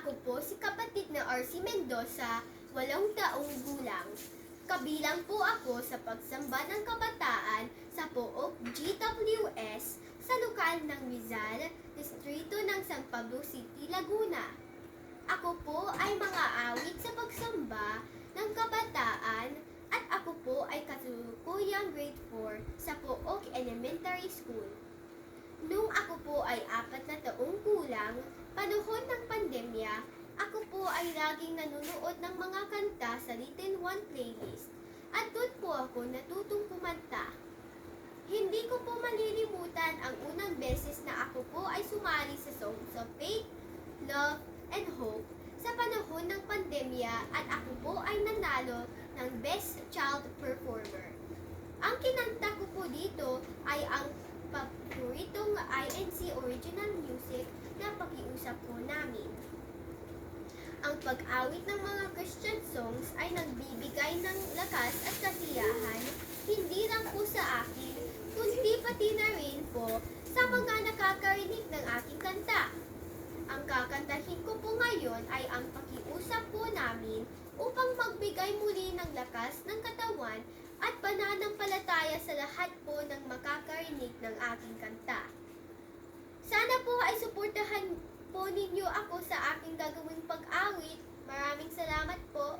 Ako po si kapatid na RC Mendoza, 8 taong gulang. Kabilang po ako sa pagsamba ng kabataan sa Pook GWS sa lokal ng Rizal, distrito ng San Pablo City, Laguna. Ako po ay mga awit sa pagsamba ng kabataan at ako po ay kasalukuyang grade 4 sa Pook Elementary School. Nung ako po ay 4 na taong gulang, panahon ng pandemya, ako po ay laging nanonood ng mga kanta sa Written One playlist at doon po ako natutong kumanta. Hindi ko po malilimutan ang unang beses na ako po ay sumali sa Songs of Faith, Love, and Hope sa panahon ng pandemya at ako po ay nanalo ng Best Child Performer. Ang kinanta ko po dito ay ang paboritong INC original music na pakiusap po namin. Ang pag-awit ng mga Christian songs ay nagbibigay ng lakas at kasiyahan, hindi lang po sa akin, kundi pati na rin po sa mga nakakarinig ng aking kanta. Ang kakantahin ko po ngayon ay ang pakiusap po namin upang magbigay muli ng lakas ng katawan at pananampalataya sa lahat po ng makakarinig ng aking kanta. Sana po ay suportahan po ninyo ako sa aking gagawing pag-awit. Maraming salamat po.